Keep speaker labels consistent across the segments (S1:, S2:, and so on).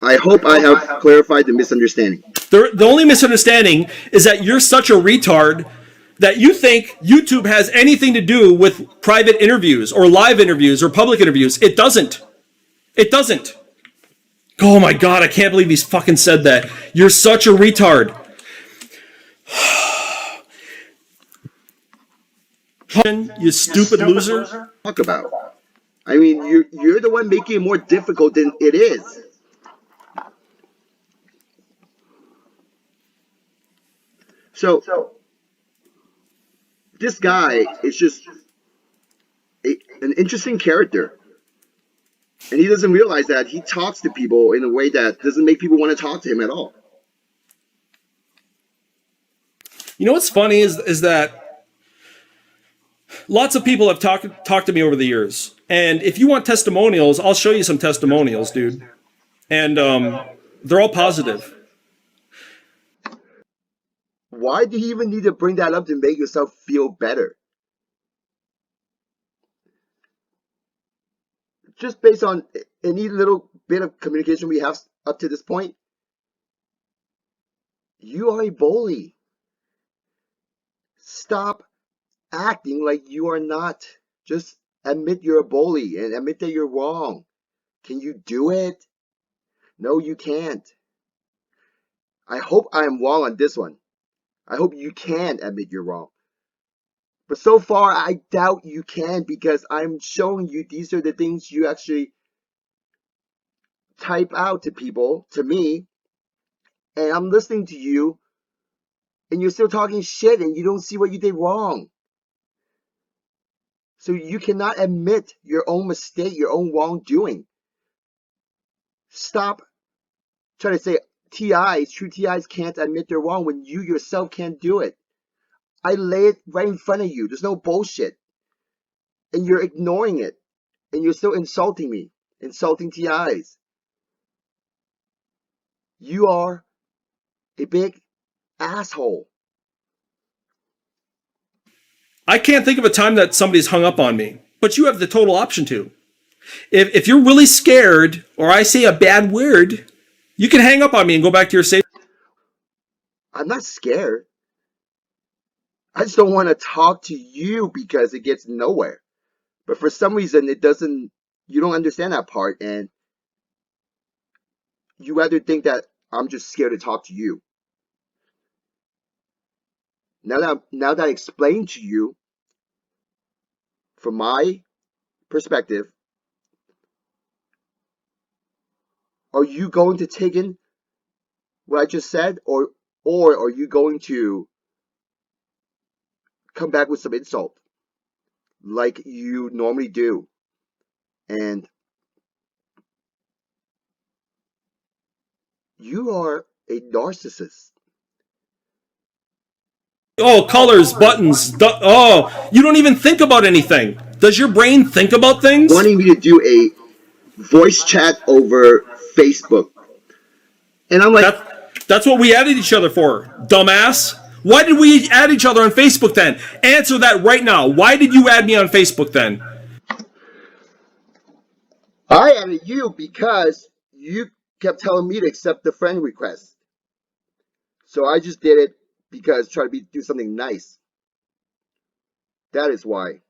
S1: I hope I have clarified the misunderstanding.
S2: The only misunderstanding is that you're such a retard that you think YouTube has anything to do with private interviews or live interviews or public interviews. It doesn't. It doesn't. Oh my God, I can't believe he's fucking said that. You're such a retard. You stupid loser.
S1: Talk about. I mean, you're the one making it more difficult than it is. So this guy is just an interesting character. And he doesn't realize that he talks to people in a way that doesn't make people want to talk to him at all.
S2: You know what's funny is that lots of people have talked to me over the years. And if you want testimonials, I'll show you some testimonials, dude. And they're all positive.
S1: Why do you even need to bring that up to make yourself feel better? Just based on any little bit of communication we have up to this point, you are a bully. Stop acting like you are not. Just admit you're a bully and admit that you're wrong. Can you do it? No, you can't. I hope I'm wrong on this one. I hope you can admit you're wrong. But so far, I doubt you can, because I'm showing you these are the things you actually type out to people, to me, and I'm listening to you, and you're still talking shit, and you don't see what you did wrong. So you cannot admit your own mistake, your own wrongdoing. Stop trying to say true TIs can't admit they're wrong when you yourself can't do it. I lay it right in front of you. There's no bullshit. And you're ignoring it. And you're still insulting me. Insulting TIs. You are a big asshole.
S2: I can't think of a time that somebody's hung up on me, but you have the total option to. If you're really scared, or I say a bad word, you can hang up on me and go back to your safe.
S1: I'm not scared. I just don't want to talk to you because it gets nowhere. But for some reason, it doesn't, you don't understand that part, and you rather think that I'm just scared to talk to you. Now that I explained to you, from my perspective, are you going to take in what I just said, or are you going to come back with some insult like you normally do? And you are a narcissist.
S2: Oh, colors, buttons. Oh, you don't even think about anything. Does your brain think about things?
S1: Wanting me to do a voice chat over Facebook. And I'm like,
S2: that's what we added each other for, dumbass. Why did we add each other on Facebook then? Answer that right now. Why did you add me on Facebook then?
S1: I added you because you kept telling me to accept the friend request. So I just did it because try to do something nice. That is why.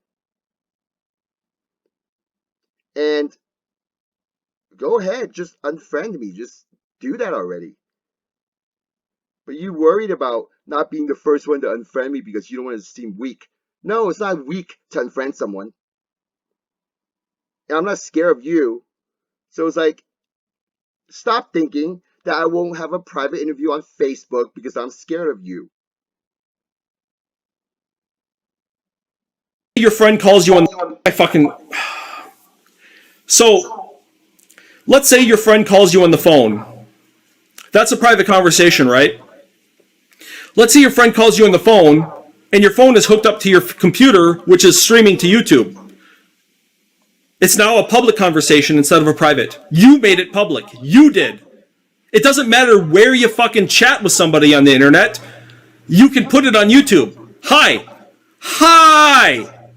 S1: And go ahead, just unfriend me. Just do that already. But you worried about not being the first one to unfriend me because you don't want to seem weak. No, it's not weak to unfriend someone. And I'm not scared of you. So it's like, stop thinking that I won't have a private interview on Facebook because I'm scared of you.
S2: Your friend calls you on So, let's say your friend calls you on the phone. That's a private conversation, right? Let's say your friend calls you on the phone, and your phone is hooked up to your computer, which is streaming to YouTube. It's now a public conversation instead of a private. You made it public. You did. It doesn't matter where you fucking chat with somebody on the internet. You can put it on YouTube. Hi. Hi.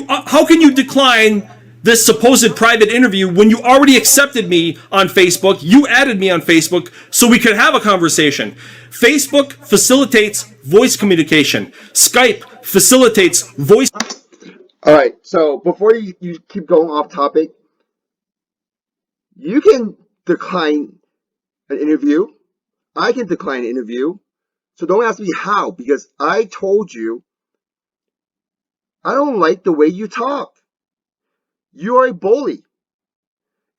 S2: How can you decline this supposed private interview when you already accepted me on Facebook. You added me on Facebook so we could have a conversation. Facebook facilitates voice communication. Skype facilitates voice.
S1: All right. So before you keep going off topic, you can decline an interview. I can decline an interview. So don't ask me how, because I told you I don't like the way you talk. You are a bully.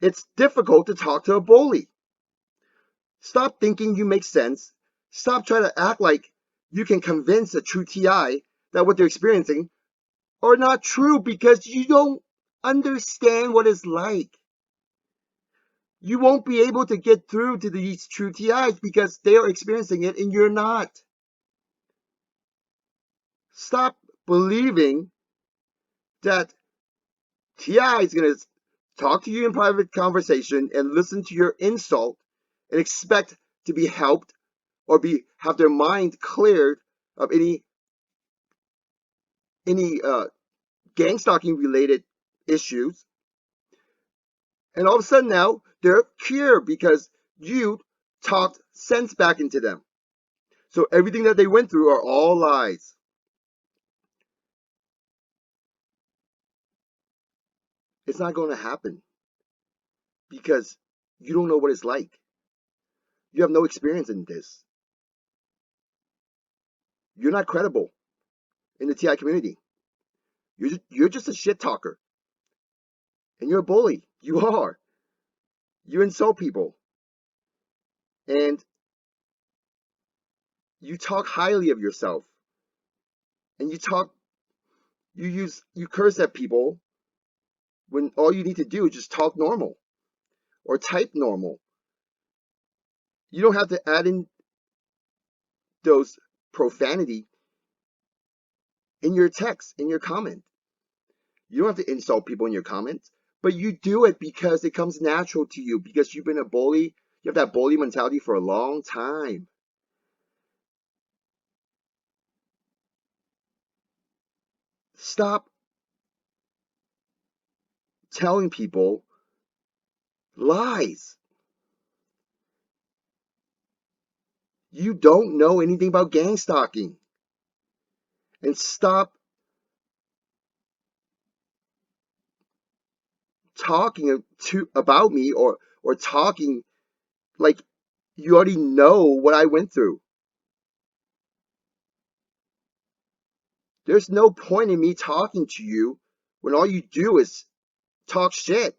S1: It's difficult to talk to a bully. Stop thinking you make sense. Stop trying to act like you can convince a true TI that what they're experiencing are not true because you don't understand what it's like. You won't be able to get through to these true TIs because they are experiencing it and you're not. Stop believing that TI is going to talk to you in private conversation and listen to your insult and expect to be helped or have their mind cleared of any gangstalking related issues. And all of a sudden now they're cured because you talked sense back into them. So everything that they went through are all lies. It's not going to happen because you don't know what it's like. You have no experience in this. You're not credible in the TI community. You're just a shit talker. And you're a bully. You are. You insult people. And you talk highly of yourself. And you curse at people when all you need to do is just talk normal or type normal. You don't have to add in those profanity in your text, in your comment. You don't have to insult people in your comments, but you do it because it comes natural to you because you've been a bully. You have that bully mentality for a long time. Stop telling people lies. You don't know anything about gang stalking. And stop talking about me or talking like you already know what I went through. There's no point in me talking to you when all you do is talk shit.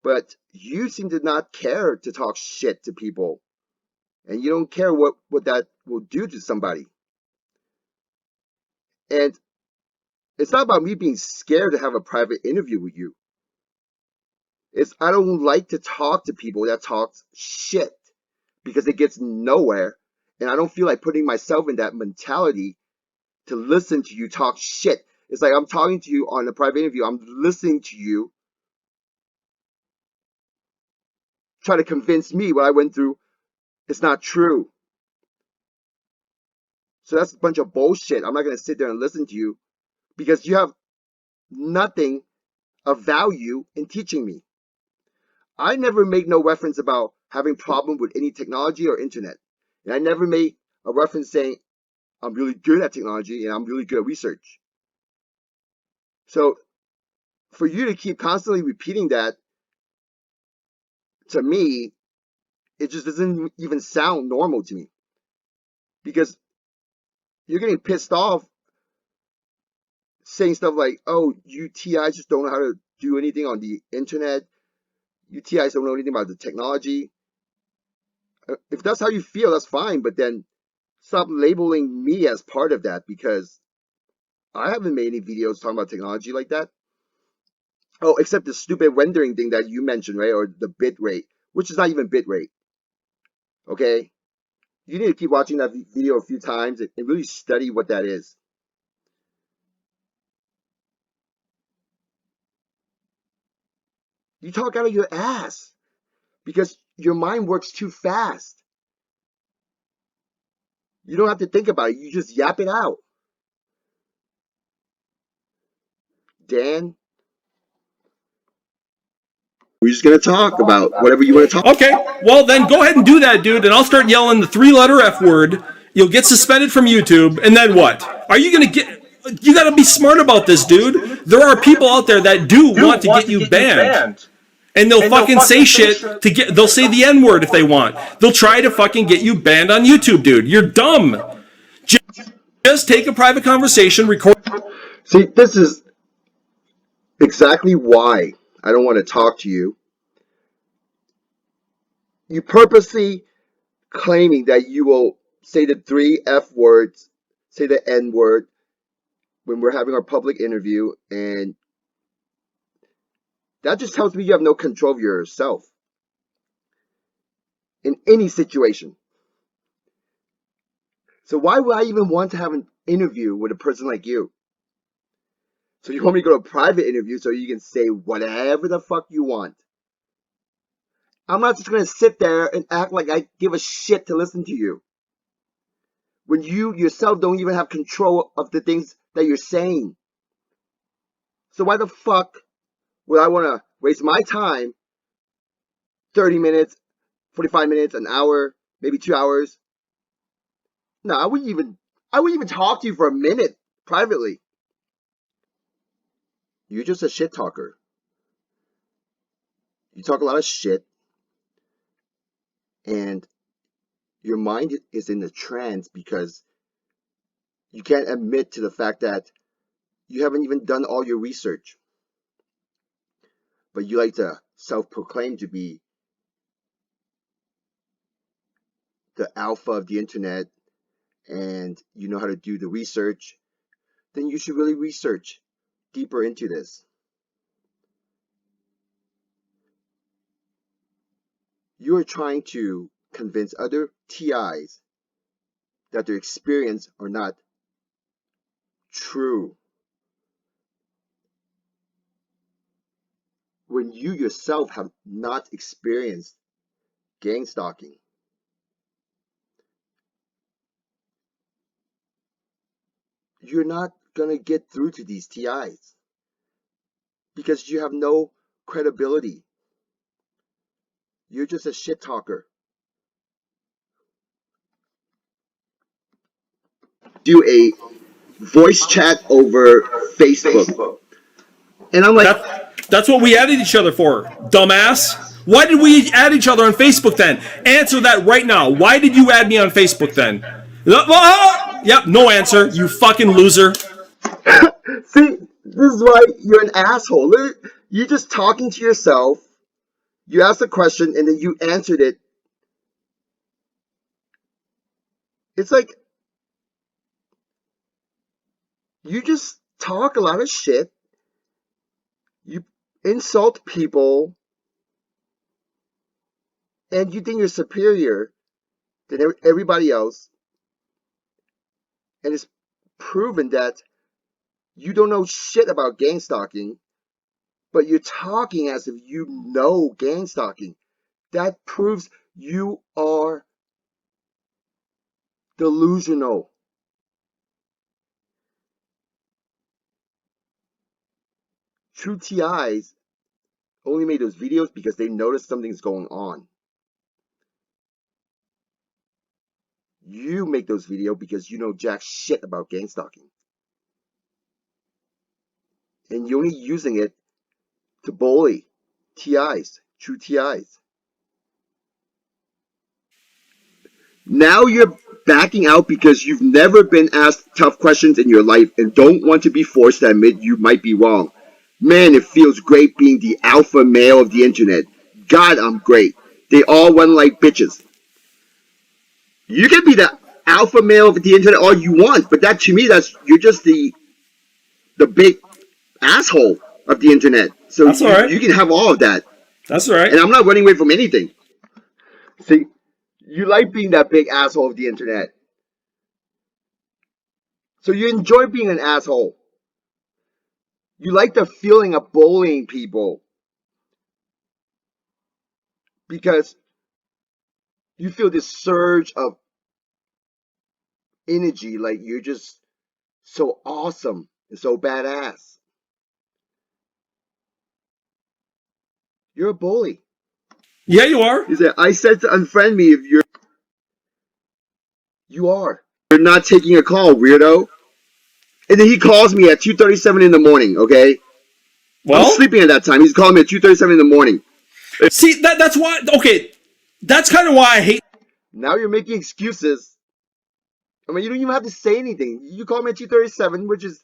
S1: But you seem to not care to talk shit to people. And you don't care what that will do to somebody. And it's not about me being scared to have a private interview with you. It's I don't like to talk to people that talk shit because it gets nowhere. And I don't feel like putting myself in that mentality to listen to you talk shit. It's like I'm talking to you on a private interview. I'm listening to you try to convince me what I went through is not true. So that's a bunch of bullshit. I'm not going to sit there and listen to you because you have nothing of value in teaching me. I never make no reference about having problem with any technology or internet. And I never made a reference saying I'm really good at technology and I'm really good at research. So for you to keep constantly repeating that, to me, it just doesn't even sound normal to me. Because you're getting pissed off saying stuff like, oh, you TIs just don't know how to do anything on the internet. You TIs don't know anything about the technology. If that's how you feel, that's fine. But then stop labeling me as part of that because I haven't made any videos talking about technology like that. Oh, except the stupid rendering thing that you mentioned, right? Or the bit rate, which is not even bit rate. Okay? You need to keep watching that video a few times and really study what that is. You talk out of your ass because your mind works too fast. You don't have to think about it. You just yap it out. Dan, we're just gonna talk about whatever you want to talk.
S2: Okay, well then go ahead and do that, dude, and I'll start yelling the three-letter F word. You'll get suspended from YouTube, and then what? Are you gonna get? You gotta be smart about this, dude. There are people out there that do want to get you banned. And they'll fucking say shit to get. They'll say the N word if they want. They'll try to fucking get you banned on YouTube, dude. You're dumb. Just take a private conversation, record.
S1: See, this is exactly why I don't want to talk to you. You purposely claiming that you will say the three F words, say the N word when we're having our public interview, and that just tells me you have no control of yourself in any situation. So why would I even want to have an interview with a person like you? So you want me to go to a private interview so you can say whatever the fuck you want? I'm not just going to sit there and act like I give a shit to listen to you when you yourself don't even have control of the things that you're saying. So why the fuck would I want to waste my time, 30 minutes, 45 minutes, an hour, maybe 2 hours? No, I wouldn't even talk to you for a minute privately. You're just a shit talker. You talk a lot of shit, and your mind is in a trance because you can't admit to the fact that you haven't even done all your research. But you like to self-proclaim to be the alpha of the internet and you know how to do the research. Then you should really research deeper into this. You are trying to convince other TIs that their experience are not true, when you yourself have not experienced gang stalking. You're not gonna get through to these TIs because you have no credibility. You're just a shit talker. Do a voice chat over Facebook. And I'm like,
S2: That's what we added each other for, dumbass. Why did we add each other on Facebook then? Answer that right now. Why did you add me on Facebook then? Yep, no answer. You fucking loser.
S1: see, this is why you're an asshole. You're just talking to yourself. You asked a question and then you answered it. It's like you just talk a lot of shit. You insult people and you think you're superior than everybody else. And it's proven that you don't know shit about gang stalking, but you're talking as if you know gang stalking. That proves you are delusional. True TIs only made those videos because they noticed something's going on. You make those videos because you know jack shit about gang stalking. And you're only using it to bully TIs, true TIs. Now you're backing out because you've never been asked tough questions in your life and don't want to be forced to admit you might be wrong. Man, it feels great being the alpha male of the internet. God, I'm great. They all run like bitches. You can be the alpha male of the internet all you want, but that to me, that's you're just the big asshole of the internet. So
S2: That's all
S1: you
S2: right.
S1: can have all of that.
S2: That's all right.
S1: And I'm not running away from anything. See, you like being that big asshole of the internet. So you enjoy being an asshole. You like the feeling of bullying people because you feel this surge of energy, like you're just so awesome and so badass. You're a bully.
S2: Yeah, you are.
S1: He said, I said to unfriend me if you are. You're not taking a call, weirdo. And then he calls me at 2:37 in the morning, okay? I'm
S2: Well,
S1: sleeping at that time. He's calling me at 2:37 in the morning.
S2: see that's why. Okay, that's kind of why I hate.
S1: Now you're making excuses. I mean, you don't even have to say anything. You call me at 2:37, which is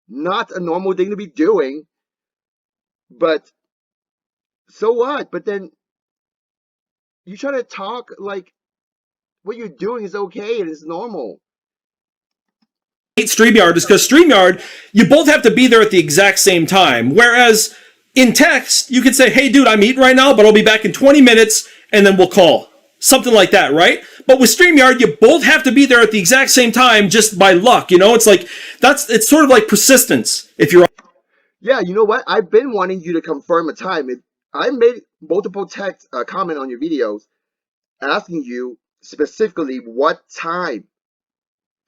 S1: not a normal thing to be doing, but so what? But then you try to talk like what you're doing is okay and it's normal.
S2: StreamYard is because StreamYard, you both have to be there at the exact same time. Whereas in text, you can say, hey, dude, I'm eating right now, but I'll be back in 20 minutes, and then we'll call. Something like that, right? But with StreamYard, you both have to be there at the exact same time just by luck. You know, it's like, it's sort of like persistence. If you're
S1: Yeah, you know what? I've been wanting you to confirm a time. I made multiple text comment on your videos asking you specifically what time.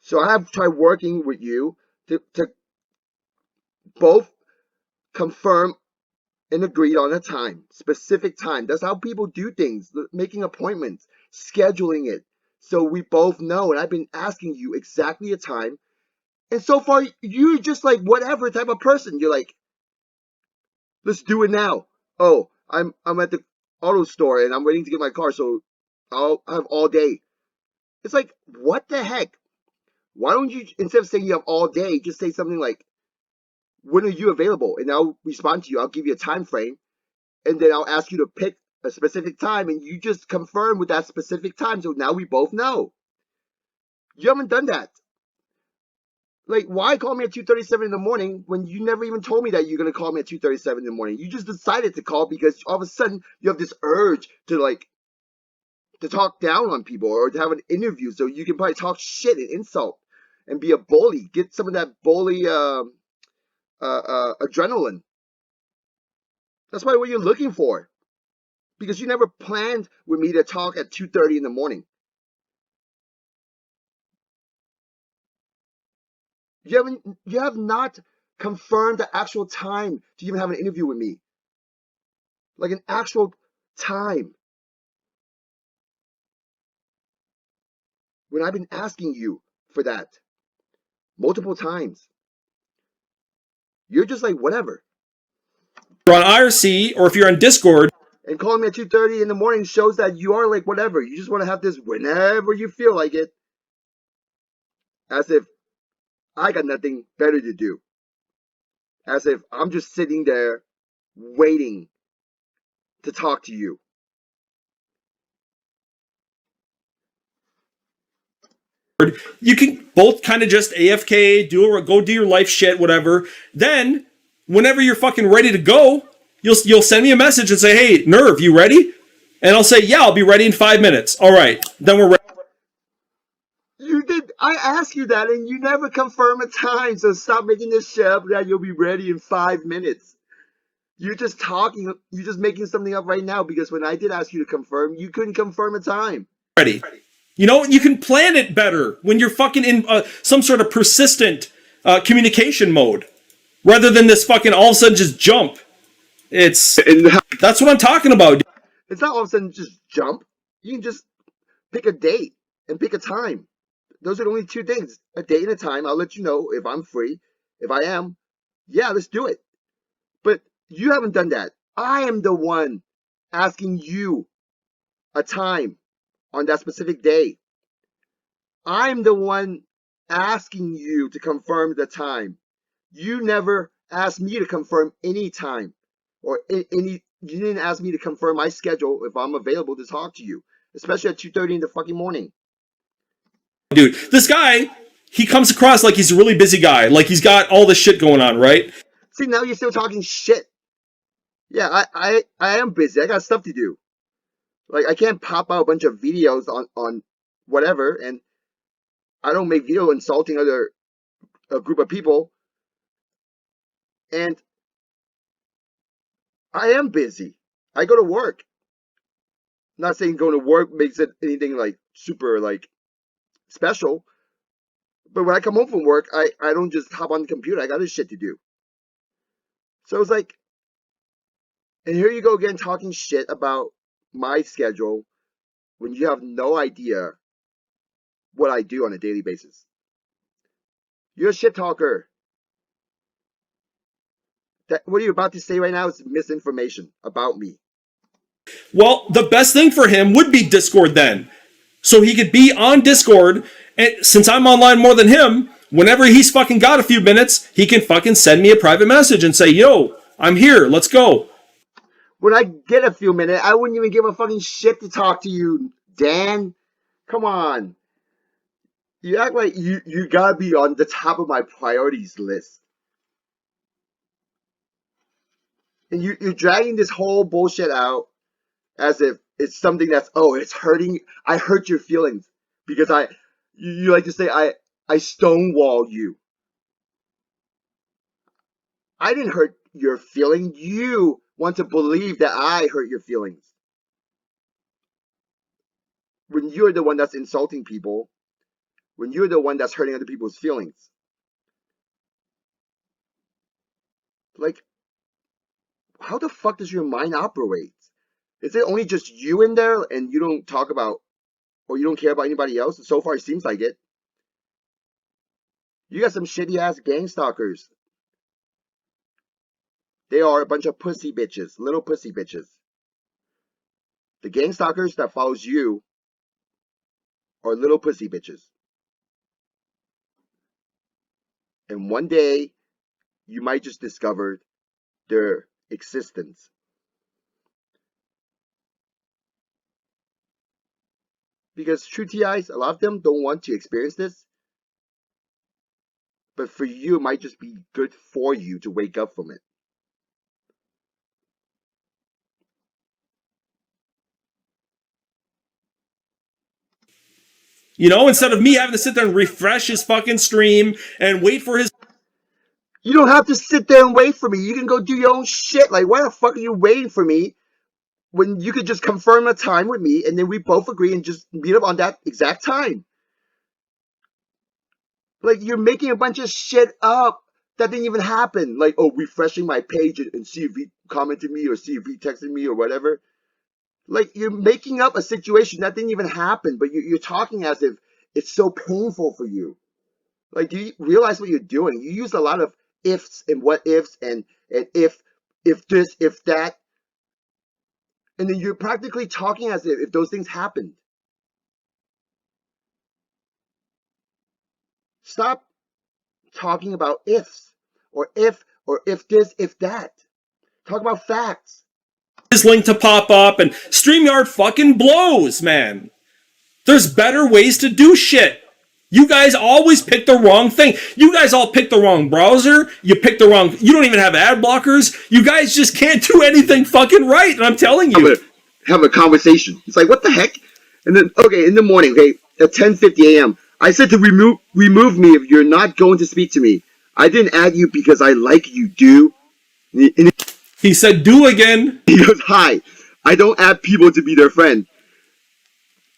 S1: So I have tried working with you to both confirm and agreed on a time, specific time. That's how people do things, making appointments, scheduling it. So we both know. And I've been asking you exactly a time. And so far, you're just like whatever type of person. You're like, let's do it now. Oh, I'm at the auto store and I'm waiting to get my car, so I'll have all day. It's like, what the heck? Why don't you, instead of saying you have all day, just say something like, when are you available? And I'll respond to you. I'll give you a time frame, and then I'll ask you to pick a specific time, and you just confirm with that specific time. So now we both know. You haven't done that. Like, why call me at 2:37 in the morning when you never even told me that you're gonna call me at 2:37 in the morning? You just decided to call because all of a sudden you have this urge to talk down on people or to have an interview, so you can probably talk shit and insult and be a bully. Get some of that bully adrenaline. That's probably what you're looking for because you never planned with me to talk at 2:30 in the morning. You have not confirmed the actual time to even have an interview with me, like an actual time. When I've been asking you for that multiple times, you're just like whatever.
S2: on IRC or if you're on Discord,
S1: And calling me at 2:30 in the morning shows that you are like whatever. You just want to have this whenever you feel like it, as if I got nothing better to do, as if I'm just sitting there waiting to talk to you.
S2: you can both kind of just AFK, go do your life shit, whatever. Then, whenever you're fucking ready to go, you'll send me a message and say, "Hey, Nerve, you ready?" And I'll say, "Yeah, I'll be ready in 5 minutes." All right, then we're ready.
S1: You did. I asked you that, and you never confirm a time. So stop making this shit up that you'll be ready in 5 minutes. You're just talking. You're just making something up right now because when I did ask you to confirm, you couldn't confirm a time.
S2: Ready. You know, you can plan it better when you're fucking in some sort of persistent communication mode, rather than this fucking all of a sudden just jump. It's
S1: And
S2: that's what I'm talking about.
S1: it's not all of a sudden just jump. You can just pick a date and pick a time. Those are the only two things: a date and a time. I'll let you know if I'm free. If I am, yeah, let's do it. But you haven't done that. I am the one asking you a time on that specific day. I'm the one asking you to confirm the time. You never asked me to confirm any time or any. You didn't ask me to confirm my schedule if I'm available to talk to you, especially at 2:30 in the fucking morning.
S2: Dude, this guy, he comes across like he's a really busy guy, like he's got all this shit going on, right?
S1: See, now you're still talking shit. Yeah, I am busy. I got stuff to do. Like I can't pop out a bunch of videos on whatever, and I don't make video insulting other a group of people. And I am busy. I go to work. Not saying going to work makes it anything like super like special, but when I come home from work, I don't just hop on the computer. I got this shit to do. So it's like And here you go again talking shit about my schedule when you have no idea what I do on a daily basis. You're a shit talker. What you're about to say right now is misinformation about me.
S2: Well, the best thing for him would be Discord then. So he could be on Discord, and since I'm online more than him, whenever he's fucking got a few minutes, he can fucking send me a private message and say, yo, I'm here, let's go.
S1: When I get a few minutes, I wouldn't even give a fucking shit to talk to you, Dan. Come on. You act like you gotta be on the top of my priorities list. And you're dragging this whole bullshit out as if it's something that's, oh, it's hurting. I hurt your feelings because you like to say I stonewall you. I didn't hurt your feelings. You want to believe that I hurt your feelings when you're the one that's insulting people, when you're the one that's hurting other people's feelings. Like, how the fuck does your mind operate? Is it only just you in there and you don't talk about or you don't care about anybody else? So far, it seems like it. You got some shitty ass gang stalkers. They are a bunch of pussy bitches, little pussy bitches. The gang stalkers that follows you are little pussy bitches. And one day, you might just discover their existence. Because true TIs, a lot of them don't want to experience this. But for you, it might just be good for you to wake up from it.
S2: You know, instead of me having to sit there and refresh his fucking stream and wait for his.
S1: You don't have to sit there and wait for me. You can go do your own shit. Like, why the fuck are you waiting for me when you could just confirm a time with me and then we both agree and just meet up on that exact time? Like, you're making a bunch of shit up that didn't even happen. Like, oh, refreshing my page and see if he commented me or see if he texted me or whatever. Like, you're making up a situation that didn't even happen, but you're talking as if it's so painful for you. Like, do you realize what you're doing? You use a lot of ifs and what ifs and if this, if that, and then you're practically talking as if those things happened. Stop talking about ifs or if this, if that. Talk about facts.
S2: His link to pop up, and StreamYard fucking blows, man. There's better ways to do shit. You guys always pick the wrong thing. You guys all pick the wrong browser. You pick the wrong. You don't even have ad blockers. You guys just can't do anything fucking right. And I'm telling
S1: I'm
S2: you.
S1: gonna have a conversation. It's like, what the heck? And then, okay, in the morning, okay, at 10:50 a.m., I said to remove me if you're not going to speak to me. I didn't add you because I like you, dude. And
S2: He said, do again.
S1: he goes, hi. I don't add people to be their friend.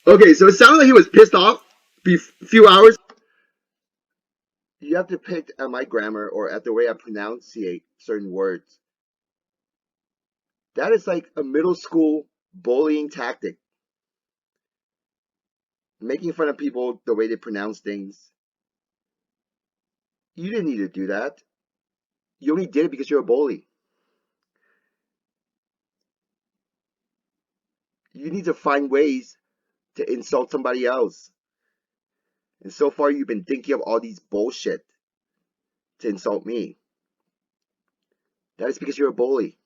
S1: Okay, so it sounded like he was pissed off. A few hours. You have to pick at my grammar or at the way I pronunciate certain words. That is like a middle school bullying tactic. Making fun of people the way they pronounce things. You didn't need to do that. You only did it because you're a bully. You need to find ways to insult somebody else. And so far, you've been thinking of all these bullshit to insult me. That is because you're a bully.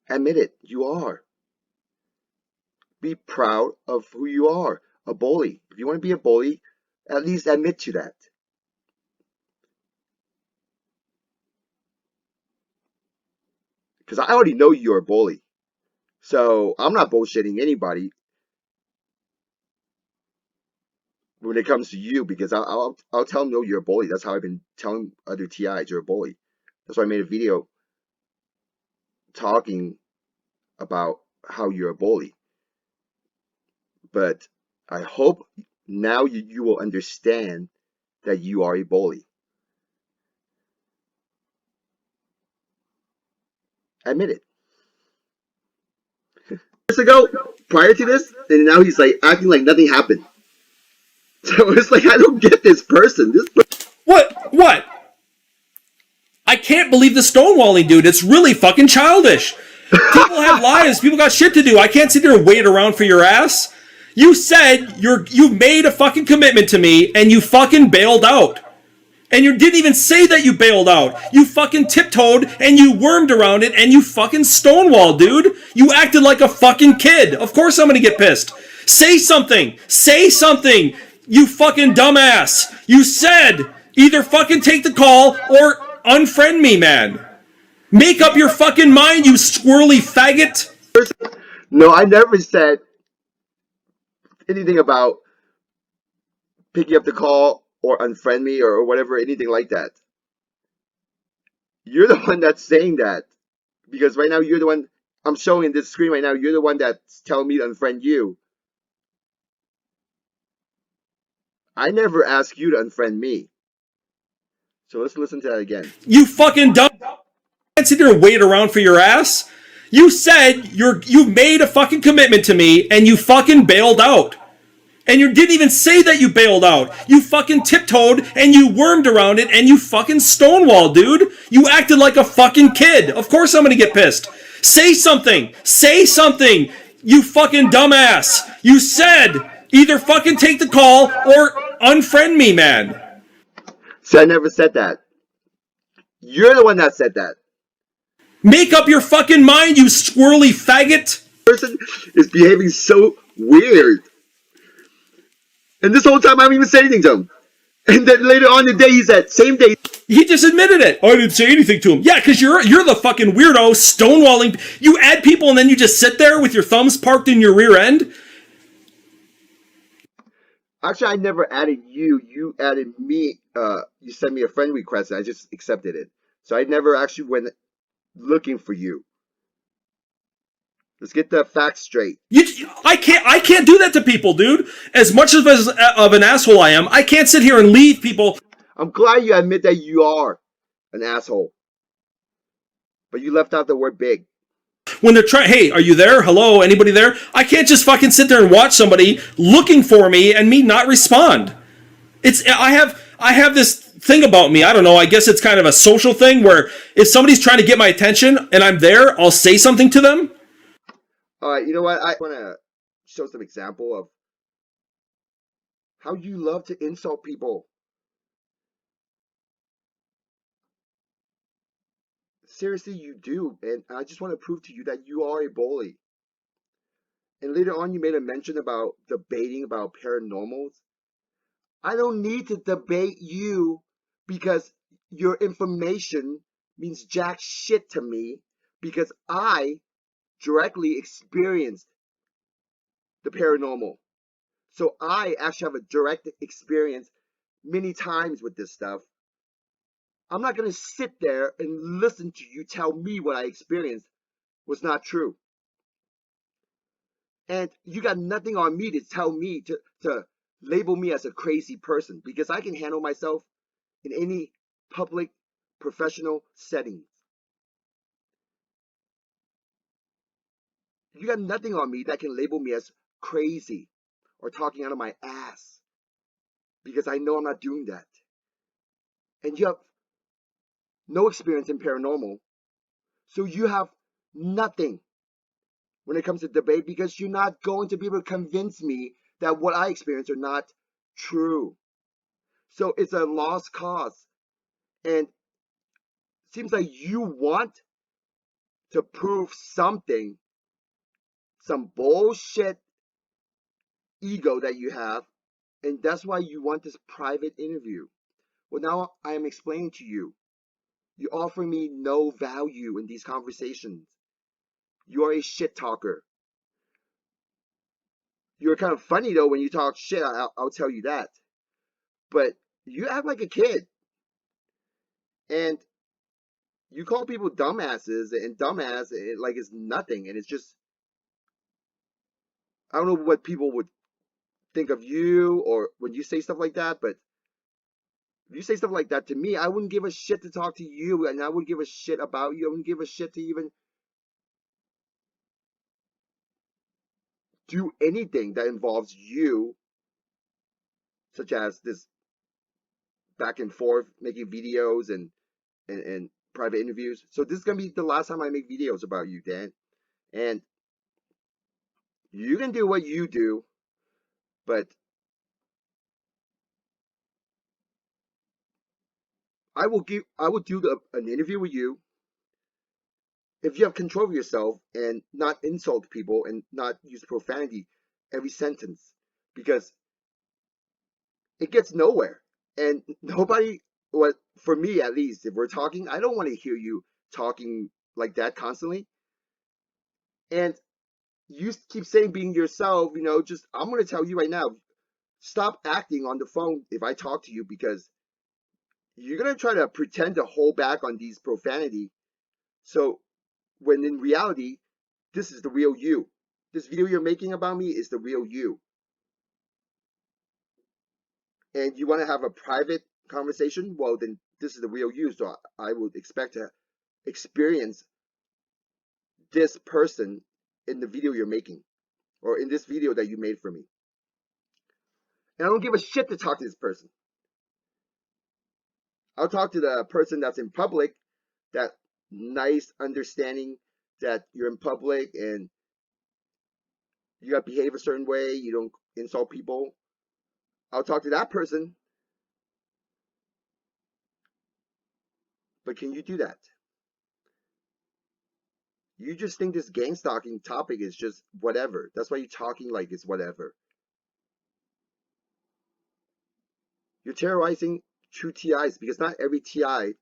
S1: Admit it, you are. Be proud of who you are, a bully. If you want to be a bully, at least admit to that. Because I already know you're a bully. So I'm not bullshitting anybody when it comes to you because I'll tell them, no, you're a bully. That's how I've been telling other TIs, you're a bully. That's why I made a video talking about how you're a bully. But I hope now you will understand that you are a bully. Admit it. Years ago, prior to this, and now he's like acting like nothing happened. So it's like I don't get this person. This
S2: What? What? I can't believe the stonewalling, dude. It's really fucking childish. People have lives. People got shit to do. I can't sit there and wait around for your ass. You said you made a fucking commitment to me and you fucking bailed out. And you didn't even say that you bailed out. You fucking tiptoed and you wormed around it and you fucking stonewalled, dude. You acted like a fucking kid. Of course I'm gonna get pissed. Say something. Say something. You fucking dumbass. You said either fucking take the call or unfriend me, man. Make up your fucking mind, you squirrely faggot.
S1: person. No, I never said anything about picking up the call or unfriend me or whatever, anything like that. You're the one that's saying that because right now you're the one I'm showing in this screen right now. You're the one that's telling me to unfriend you. I never asked you to unfriend me. So let's listen to that again.
S2: You fucking dumb. Can't sit there and wait around for your ass. You said you made a fucking commitment to me and you fucking bailed out. And you didn't even say that you bailed out. You fucking tiptoed and you wormed around it and you fucking stonewalled, dude. You acted like a fucking kid. Of course I'm gonna get pissed. Say something. Say something. You fucking dumbass. You said either fucking take the call or unfriend me, man.
S1: So I never said that. You're the one that said that.
S2: Make up your fucking mind, you squirrely faggot.
S1: Person is behaving so weird. And this whole time I haven't even said anything to him. And then later on in the day, he said, same day.
S2: He just admitted it. I didn't say anything to him. Yeah, because you're the fucking weirdo stonewalling. You add people and then you just sit there with your thumbs parked in your rear end.
S1: Actually, I never added you. You added me. You sent me a friend request, and I just accepted it. So I never actually went looking for you. Let's get the facts straight.
S2: I can't do that to people, dude. As much of an asshole I am, I can't sit here and leave people.
S1: I'm glad you admit that you are an asshole. But you left out the word big.
S2: When they're trying, hey, are you there? Hello, anybody there? I can't just fucking sit there and watch somebody looking for me and me not respond. I have this thing about me. I don't know. I guess it's kind of a social thing where if somebody's trying to get my attention and I'm there, I'll say something to them.
S1: All right, you know what? I want to show some example of how you love to insult people. Seriously, you do. And I just want to prove to you that you are a bully. And later on, you made a mention about debating about paranormals. I don't need to debate you because your information means jack shit to me because I directly experienced the paranormal. So I actually have a direct experience many times with this stuff. I'm not going to sit there and listen to you tell me what I experienced was not true. And you got nothing on me to tell me to label me as a crazy person because I can handle myself in any public professional setting. You got nothing on me that can label me as crazy or talking out of my ass because I know I'm not doing that. And you have no experience in paranormal, so you have nothing when it comes to debate because you're not going to be able to convince me that what I experience are not true. So it's a lost cause. And it seems like you want to prove something, some bullshit ego that you have, and that's why you want this private interview. Well, now I am explaining to you. You offer me no value in these conversations. You are a shit talker. You're kind of funny though when you talk shit. I'll tell you that. But you act like a kid, and you call people dumbasses and dumbass like it's nothing, and it's just I don't know what people would think of you or when you say stuff like that, but if you say stuff like that to me, I wouldn't give a shit to talk to you, and I wouldn't give a shit about you. I wouldn't give a shit to even do anything that involves you, such as this back and forth making videos and private interviews. So this is gonna be the last time I make videos about you, Dan. And you can do what you do, but I will do an interview with you if you have control of yourself and not insult people and not use profanity every sentence, because it gets nowhere. And nobody, what for me at least, if we're talking, I don't want to hear you talking like that constantly. And you keep saying being yourself, just I'm going to tell you right now, stop acting on the phone if I talk to you, because you're going to try to pretend to hold back on these profanity. So when in reality, this is the real you. This video you're making about me is the real you. And you want to have a private conversation, well, then this is the real you. So I would expect to experience this person in the video you're making, or in this video that you made for me. And I don't give a shit to talk to this person. I'll talk to the person that's in public, that nice understanding that you're in public and you got to behave a certain way, you don't insult people. I'll talk to that person. But can you do that? You just think this gang stalking topic is just whatever. That's why you're talking like it's whatever. You're terrorizing true TIs, because not every TI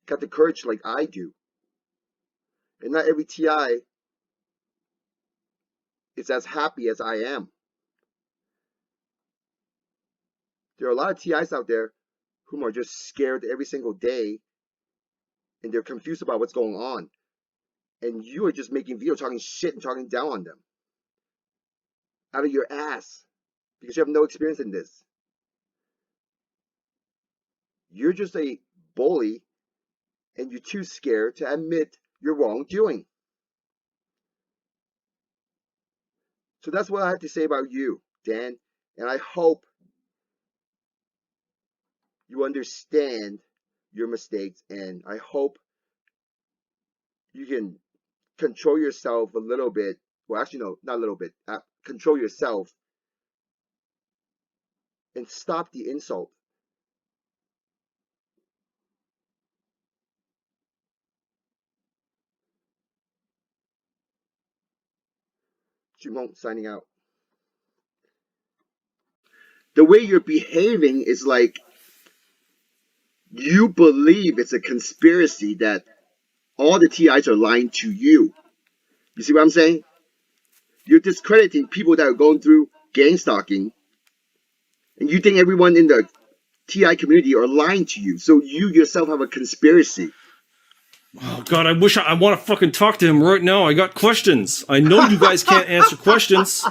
S1: got the courage like I do. And not every TI is as happy as I am. There are a lot of TIs out there whom are just scared every single day, and they're confused about what's going on. And you are just making videos talking shit and talking down on them out of your ass, because you have no experience in this. You're just a bully, and you're too scared to admit your wrongdoing. So that's what I have to say about you, Dan. And I hope you understand your mistakes, and I hope you can control yourself a little bit. Well, actually, no, not a little bit. Control yourself and stop the insult. Jimon signing out. The way you're behaving is like you believe it's a conspiracy that all the TIs are lying to you. You see what I'm saying? You're discrediting people that are going through gang stalking, and you think everyone in the TI community are lying to you. So you yourself have a conspiracy.
S2: Oh, God, I want to fucking talk to him right now. I got questions. I know you guys can't answer questions.